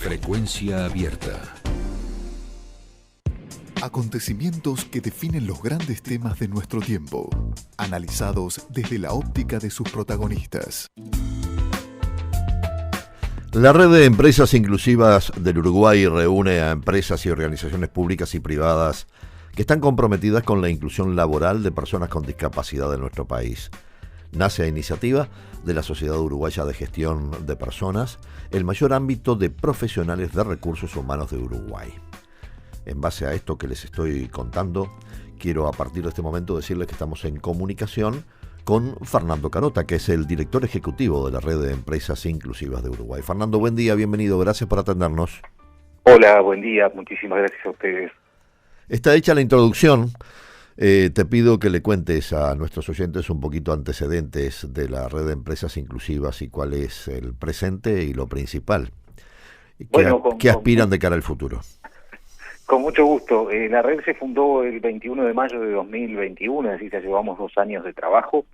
Frecuencia abierta. Acontecimientos que definen los grandes temas de nuestro tiempo, analizados desde la óptica de sus protagonistas. La Red de Empresas Inclusivas del Uruguay reúne a empresas y organizaciones públicas y privadas que están comprometidas con la inclusión laboral de personas con discapacidad en nuestro país. Nace a iniciativa de la Sociedad Uruguaya de Gestión de Personas, el mayor ámbito de profesionales de recursos humanos de Uruguay. En base a esto que les estoy contando, quiero a partir de este momento decirles que estamos en comunicación con Fernando Carota, que es el director ejecutivo de la Red de Empresas Inclusivas de Uruguay. Fernando, buen día, bienvenido, gracias por atendernos. Hola, buen día, muchísimas gracias a ustedes. Está hecha la introducción. Te pido que le cuentes a nuestros oyentes un poquito antecedentes de la Red de Empresas Inclusivas y cuál es el presente y lo principal. ¿Qué aspiran de cara al futuro? Con mucho gusto. La red se fundó el 21 de mayo de 2021, es decir, ya llevamos 2 años de trabajo.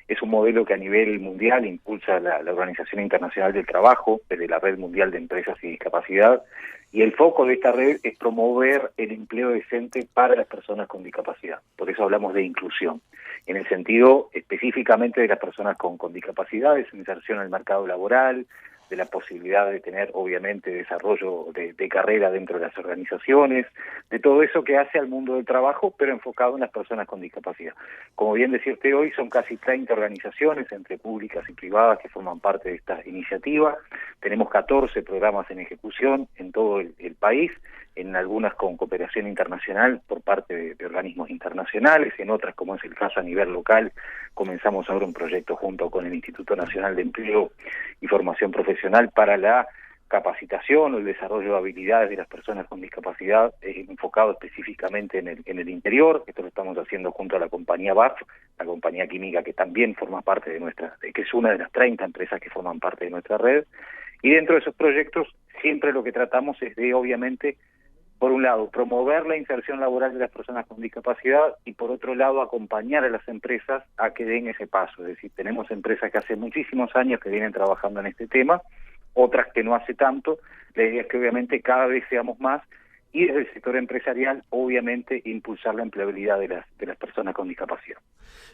Es un modelo que a nivel mundial impulsa la Organización Internacional del Trabajo, desde la Red Mundial de Empresas y Discapacidad, y el foco de esta red es promover el empleo decente para las personas con discapacidad. Por eso hablamos de inclusión, en el sentido específicamente de las personas con discapacidad, de su inserción al mercado laboral, de la posibilidad de tener, obviamente, desarrollo de carrera dentro de las organizaciones, de todo eso que hace al mundo del trabajo, pero enfocado en las personas con discapacidad. Como bien decirte hoy, son casi 30 organizaciones, entre públicas y privadas, que forman parte de esta iniciativa. Tenemos 14 programas en ejecución en todo el país, en algunas con cooperación internacional por parte de organismos internacionales, en otras, como es el caso a nivel local, comenzamos ahora un proyecto junto con el Instituto Nacional de Empleo y Formación Profesional para la capacitación o el desarrollo de habilidades de las personas con discapacidad, enfocado específicamente en el interior. Esto lo estamos haciendo junto a la compañía BAF, la compañía química que también forma parte de que es una de las 30 empresas que forman parte de nuestra red. Y dentro de esos proyectos siempre lo que tratamos es de, obviamente, por un lado, promover la inserción laboral de las personas con discapacidad y por otro lado, acompañar a las empresas a que den ese paso. Es decir, tenemos empresas que hace muchísimos años que vienen trabajando en este tema, otras que no hace tanto. La idea es que obviamente cada vez seamos más y desde el sector empresarial, obviamente, impulsar la empleabilidad de las personas con discapacidad.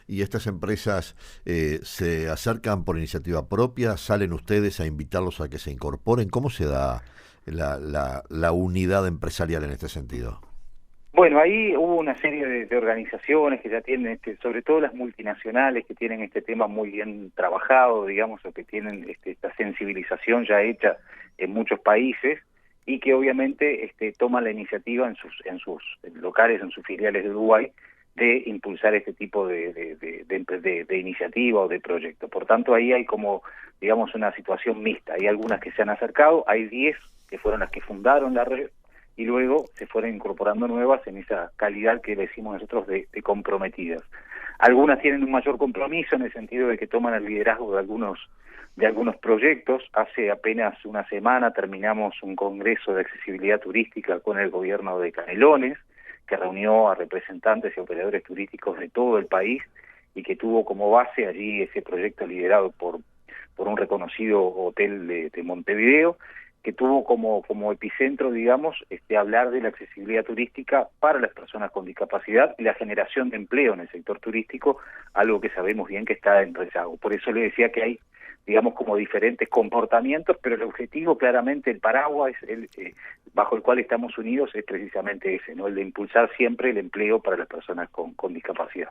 ¿Y estas empresas se acercan por iniciativa propia? ¿Salen ustedes a invitarlos a que se incorporen? ¿Cómo se da la unidad empresarial en este sentido? Bueno, ahí hubo una serie de organizaciones que ya tienen, sobre todo las multinacionales, que tienen este tema muy bien trabajado, digamos, o que tienen esta sensibilización ya hecha en muchos países y que obviamente toman la iniciativa en sus locales, en sus filiales de Uruguay, de impulsar este tipo de iniciativa o de proyecto. Por tanto, ahí hay como, digamos, una situación mixta. Hay algunas que se han acercado, hay 10 que fueron las que fundaron la red, y luego se fueron incorporando nuevas en esa calidad que decimos nosotros de comprometidas. Algunas tienen un mayor compromiso en el sentido de que toman el liderazgo de algunos proyectos. Hace apenas una semana terminamos un congreso de accesibilidad turística con el gobierno de Canelones, que reunió a representantes y operadores turísticos de todo el país y que tuvo como base allí ese proyecto liderado por un reconocido hotel de Montevideo, que tuvo como epicentro, digamos, hablar de la accesibilidad turística para las personas con discapacidad y la generación de empleo en el sector turístico, algo que sabemos bien que está en rezago. Por eso le decía que hay, digamos, como diferentes comportamientos, pero el objetivo, claramente, el paraguas bajo el cual estamos unidos es precisamente ese, ¿no? El de impulsar siempre el empleo para las personas con discapacidad.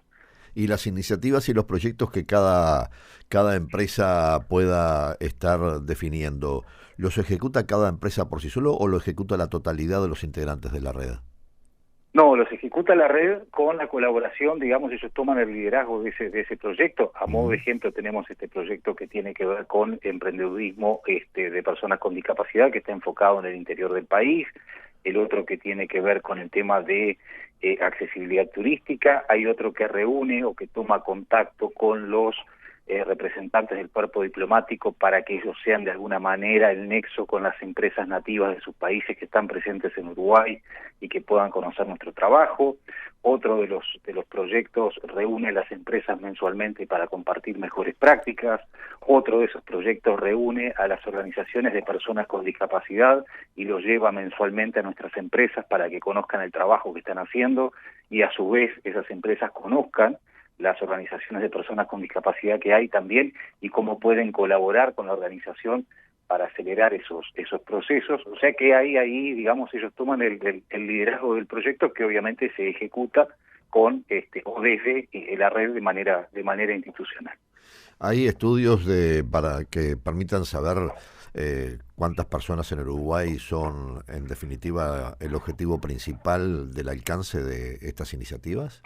Y las iniciativas y los proyectos que cada empresa pueda estar definiendo, ¿los ejecuta cada empresa por sí solo o lo ejecuta la totalidad de los integrantes de la red? No, los ejecuta la red con la colaboración, digamos, ellos toman el liderazgo de ese proyecto. A modo de ejemplo, tenemos este proyecto que tiene que ver con emprendedurismo de personas con discapacidad, que está enfocado en el interior del país. El otro que tiene que ver con el tema de accesibilidad turística. Hay otro que reúne o que toma contacto con los representantes del cuerpo diplomático para que ellos sean de alguna manera el nexo con las empresas nativas de sus países que están presentes en Uruguay y que puedan conocer nuestro trabajo. Otro de los proyectos reúne a las empresas mensualmente para compartir mejores prácticas. Otro de esos proyectos reúne a las organizaciones de personas con discapacidad y los lleva mensualmente a nuestras empresas para que conozcan el trabajo que están haciendo y a su vez esas empresas conozcan las organizaciones de personas con discapacidad que hay también y cómo pueden colaborar con la organización para acelerar esos procesos. O sea que ahí digamos, ellos toman el liderazgo del proyecto, que obviamente se ejecuta con o desde la red de manera institucional. ¿Hay estudios para que permitan saber cuántas personas en Uruguay son, en definitiva, el objetivo principal del alcance de estas iniciativas?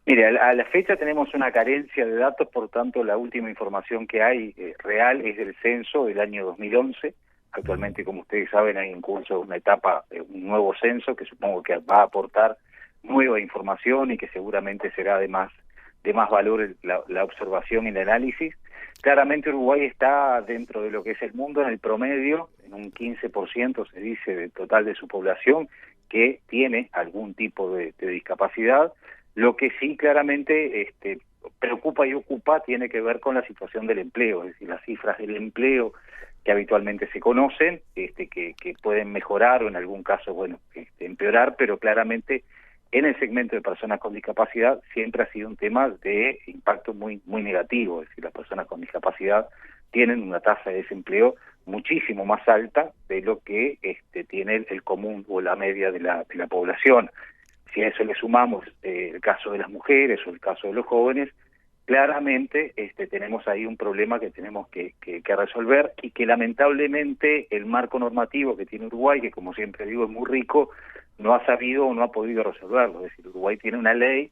Mire, a la fecha tenemos una carencia de datos, por tanto la última información que hay real es del censo del año 2011. Actualmente, como ustedes saben, hay en curso una etapa, un nuevo censo que supongo que va a aportar nueva información y que seguramente será de más valor la observación y el análisis. Claramente Uruguay está dentro de lo que es el mundo en el promedio, en un 15% se dice del total de su población que tiene algún tipo de discapacidad. Lo que sí claramente preocupa y ocupa tiene que ver con la situación del empleo, es decir, las cifras del empleo que habitualmente se conocen, que pueden mejorar o en algún caso, empeorar, pero claramente en el segmento de personas con discapacidad siempre ha sido un tema de impacto muy negativo, es decir, las personas con discapacidad tienen una tasa de desempleo muchísimo más alta de lo que tiene el común o la media de la población. Si a eso le sumamos el caso de las mujeres o el caso de los jóvenes, claramente tenemos ahí un problema que tenemos que resolver y que lamentablemente el marco normativo que tiene Uruguay, que como siempre digo es muy rico, no ha sabido o no ha podido resolverlo. Es decir, Uruguay tiene una ley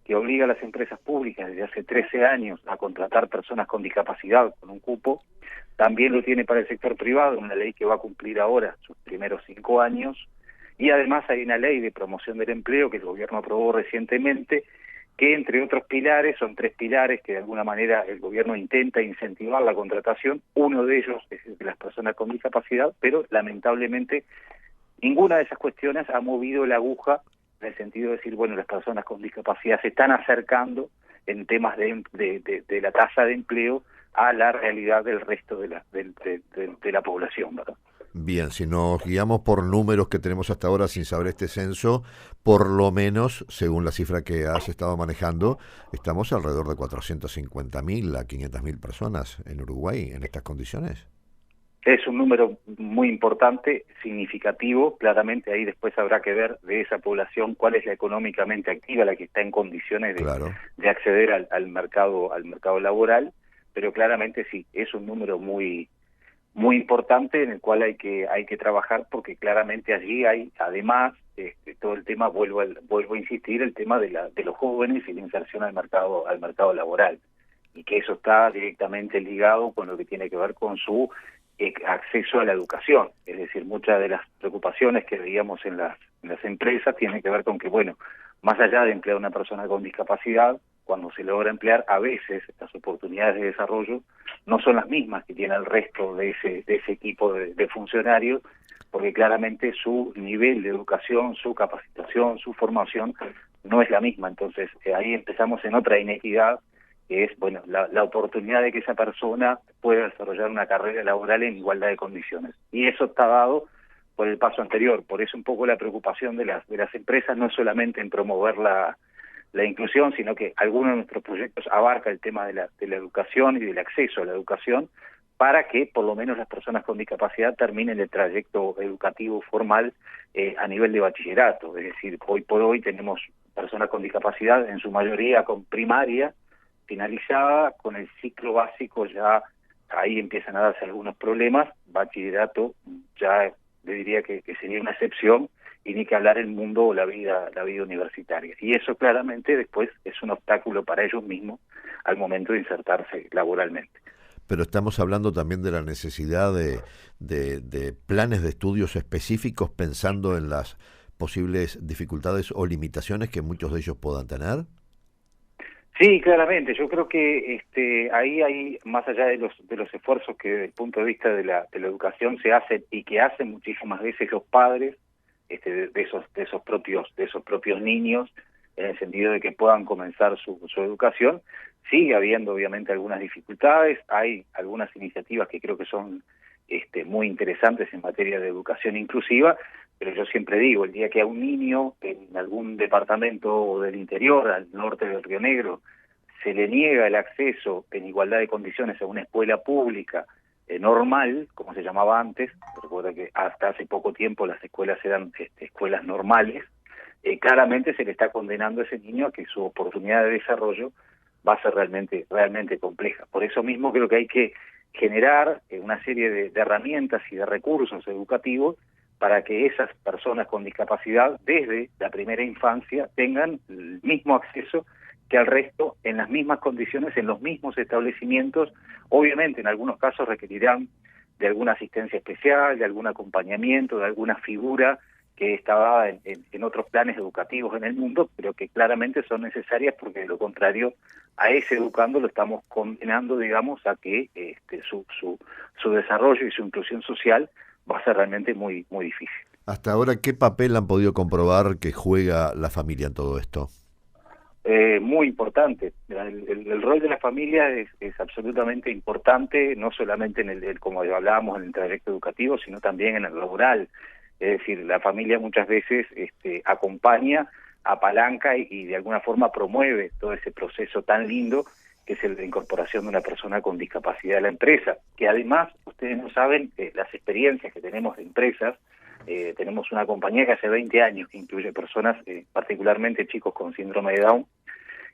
que obliga a las empresas públicas desde hace 13 años a contratar personas con discapacidad con un cupo. También lo tiene para el sector privado, una ley que va a cumplir ahora sus primeros 5 años. Y además hay una ley de promoción del empleo que el gobierno aprobó recientemente, que entre otros pilares, son 3 pilares que de alguna manera el gobierno intenta incentivar la contratación. Uno de ellos es el de las personas con discapacidad, pero lamentablemente ninguna de esas cuestiones ha movido la aguja en el sentido de decir, las personas con discapacidad se están acercando en temas de la tasa de empleo a la realidad del resto de la población, ¿verdad? Bien, si nos guiamos por números que tenemos hasta ahora sin saber este censo, por lo menos, según la cifra que has estado manejando, estamos alrededor de 450.000 a 500.000 personas en Uruguay en estas condiciones. Es un número muy importante, significativo. Claramente ahí después habrá que ver de esa población cuál es la económicamente activa, la que está en condiciones de acceder al mercado laboral, pero claramente sí, es un número muy importante en el cual hay que trabajar, porque claramente allí hay además todo el tema, vuelvo a insistir, el tema de los jóvenes y la inserción al mercado laboral, y que eso está directamente ligado con lo que tiene que ver con su acceso a la educación. Es decir, muchas de las preocupaciones que veíamos en las empresas tienen que ver con que, más allá de emplear a una persona con discapacidad, cuando se logra emplear, a veces las oportunidades de desarrollo no son las mismas que tiene el resto de ese equipo de funcionarios, porque claramente su nivel de educación, su capacitación, su formación no es la misma. Entonces ahí empezamos en otra inequidad, que es la oportunidad de que esa persona pueda desarrollar una carrera laboral en igualdad de condiciones. Y eso está dado por el paso anterior. Por eso un poco la preocupación de las empresas no es solamente en promover la inclusión, sino que algunos de nuestros proyectos abarca el tema de la educación y del acceso a la educación, para que por lo menos las personas con discapacidad terminen el trayecto educativo formal a nivel de bachillerato. Es decir, hoy por hoy tenemos personas con discapacidad, en su mayoría con primaria finalizada, con el ciclo básico ya ahí empiezan a darse algunos problemas. Bachillerato ya le diría que sería una excepción, y ni que hablar el mundo o la vida universitaria. Y eso claramente después es un obstáculo para ellos mismos al momento de insertarse laboralmente. Pero estamos hablando también de la necesidad de planes de estudios específicos pensando en las posibles dificultades o limitaciones que muchos de ellos puedan tener. Sí, claramente. Yo creo que ahí hay, más allá de los esfuerzos que desde el punto de vista de la educación se hacen y que hacen muchísimas veces los padres de esos propios niños, en el sentido de que puedan comenzar su educación. Sigue habiendo obviamente algunas dificultades, hay algunas iniciativas que creo que son muy interesantes en materia de educación inclusiva, pero yo siempre digo, el día que a un niño en algún departamento del interior, al norte del Río Negro, se le niega el acceso en igualdad de condiciones a una escuela pública normal, como se llamaba antes, recuerda que hasta hace poco tiempo las escuelas eran escuelas normales, claramente se le está condenando a ese niño a que su oportunidad de desarrollo va a ser realmente compleja. Por eso mismo creo que hay que generar una serie de herramientas y de recursos educativos para que esas personas con discapacidad desde la primera infancia tengan el mismo acceso que al resto, en las mismas condiciones, en los mismos establecimientos. Obviamente en algunos casos requerirán de alguna asistencia especial, de algún acompañamiento, de alguna figura que está dada en otros planes educativos en el mundo, pero que claramente son necesarias, porque de lo contrario a ese educando lo estamos condenando, digamos, a que su desarrollo y su inclusión social va a ser realmente muy difícil. Hasta ahora, ¿qué papel han podido comprobar que juega la familia en todo esto? Muy importante. El rol de la familia es absolutamente importante, no solamente como hablábamos, en el trayecto educativo, sino también en el laboral. Es decir, la familia muchas veces acompaña, apalanca y de alguna forma promueve todo ese proceso tan lindo que es el de incorporación de una persona con discapacidad a la empresa, que además, ustedes no saben, las experiencias que tenemos de empresas. Tenemos una compañía que hace 20 años que incluye personas, particularmente chicos con síndrome de Down,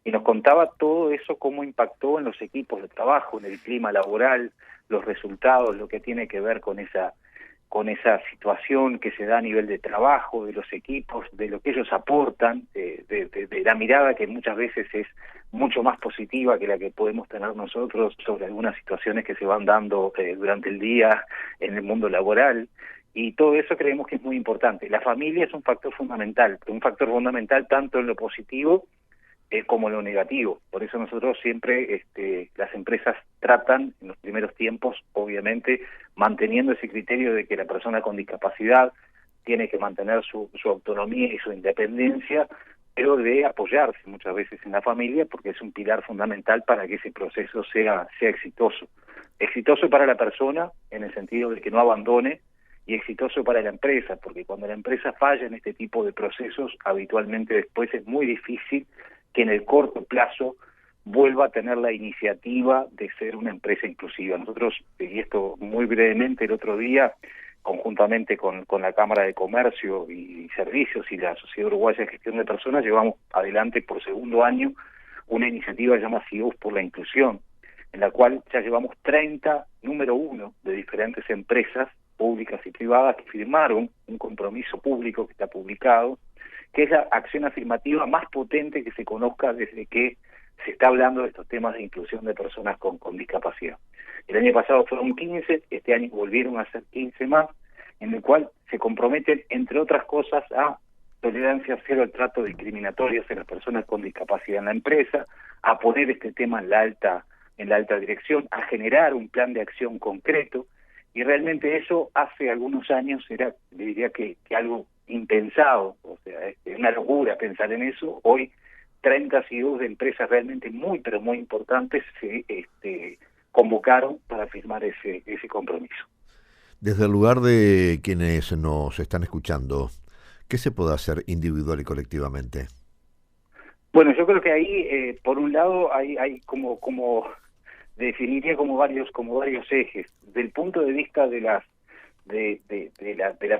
y nos contaba todo eso, cómo impactó en los equipos de trabajo, en el clima laboral, los resultados, lo que tiene que ver con esa situación que se da a nivel de trabajo, de los equipos, de lo que ellos aportan, de la mirada que muchas veces es mucho más positiva que la que podemos tener nosotros sobre algunas situaciones que se van dando durante el día en el mundo laboral. Y todo eso creemos que es muy importante. La familia es un factor fundamental tanto en lo positivo como en lo negativo. Por eso nosotros siempre, las empresas tratan en los primeros tiempos, obviamente, manteniendo ese criterio de que la persona con discapacidad tiene que mantener su autonomía y su independencia, pero de apoyarse muchas veces en la familia, porque es un pilar fundamental para que ese proceso sea exitoso. Exitoso para la persona, en el sentido de que no abandone, y exitoso para la empresa, porque cuando la empresa falla en este tipo de procesos, habitualmente después es muy difícil que en el corto plazo vuelva a tener la iniciativa de ser una empresa inclusiva. Nosotros, y esto muy brevemente, el otro día, conjuntamente con la Cámara de Comercio y Servicios y la Sociedad Uruguaya de Gestión de Personas, llevamos adelante por segundo año una iniciativa llamada CIUS por la Inclusión, en la cual ya llevamos 30, número 1, de diferentes empresas públicas y privadas que firmaron un compromiso público que está publicado, que es la acción afirmativa más potente que se conozca desde que se está hablando de estos temas de inclusión de personas con discapacidad. El año pasado fueron 15, este año volvieron a ser 15 más, en el cual se comprometen, entre otras cosas, a tolerancia cero al trato discriminatorio hacia las personas con discapacidad en la empresa, a poner este tema en la alta dirección, a generar un plan de acción concreto. Y realmente eso hace algunos años era, diría que algo impensado, o sea, es una locura pensar en eso. Hoy 30 CEOs de empresas realmente muy, pero muy importantes se convocaron para firmar ese compromiso. Desde el lugar de quienes nos están escuchando, ¿qué se puede hacer individual y colectivamente? Bueno, yo creo que ahí, por un lado, hay como definiría como varios ejes. Del punto de vista de la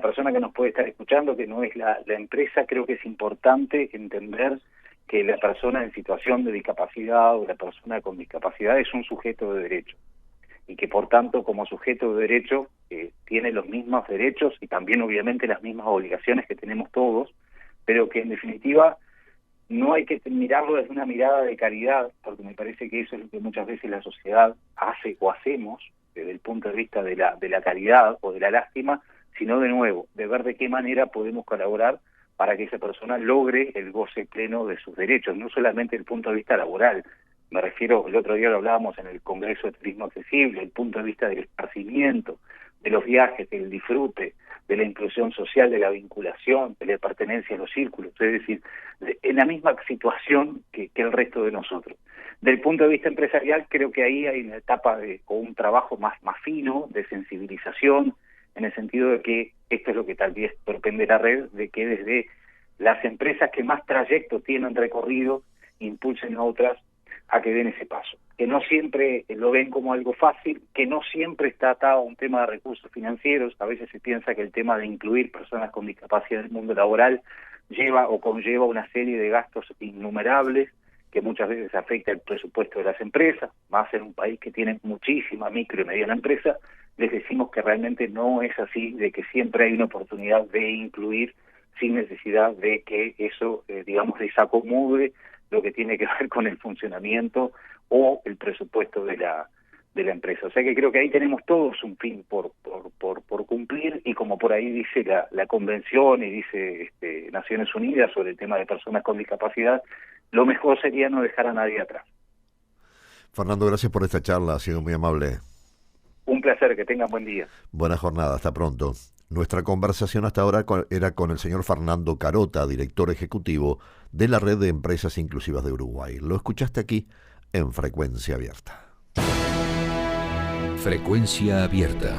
persona que nos puede estar escuchando, que no es la empresa, creo que es importante entender que la persona en situación de discapacidad o la persona con discapacidad es un sujeto de derecho, y que por tanto como sujeto de derecho tiene los mismos derechos y también obviamente las mismas obligaciones que tenemos todos, pero que en definitiva no hay que mirarlo desde una mirada de caridad, porque me parece que eso es lo que muchas veces la sociedad hace o hacemos desde el punto de vista de la caridad o de la lástima, sino de nuevo, de ver de qué manera podemos colaborar para que esa persona logre el goce pleno de sus derechos, no solamente desde el punto de vista laboral. Me refiero, el otro día lo hablábamos en el Congreso de Turismo Accesible, el punto de vista del esparcimiento, de los viajes, del disfrute, de la inclusión social, de la vinculación, de la pertenencia a los círculos, es decir, en la misma situación que el resto de nosotros. Del punto de vista empresarial, creo que ahí hay una etapa o un trabajo más fino, de sensibilización, en el sentido de que esto es lo que tal vez propende la red, de que desde las empresas que más trayecto tienen recorrido, impulsen a otras a que den ese paso. Que no siempre lo ven como algo fácil, que no siempre está atado a un tema de recursos financieros. A veces se piensa que el tema de incluir personas con discapacidad en el mundo laboral lleva o conlleva una serie de gastos innumerables que muchas veces afecta el presupuesto de las empresas, más en un país que tiene muchísima micro y mediana empresa. Les decimos que realmente no es así, de que siempre hay una oportunidad de incluir sin necesidad de que eso, desacomode lo que tiene que ver con el funcionamiento o el presupuesto de la empresa. O sea que creo que ahí tenemos todos un fin por cumplir, y como por ahí dice la Convención y dice Naciones Unidas sobre el tema de personas con discapacidad, lo mejor sería no dejar a nadie atrás. Fernando, gracias por esta charla, ha sido muy amable. Un placer, que tengan buen día. Buena jornada, hasta pronto. Nuestra conversación hasta ahora era con el señor Fernando Carota, director ejecutivo de la Red de Empresas Inclusivas de Uruguay. Lo escuchaste aquí en Frecuencia Abierta. Frecuencia Abierta.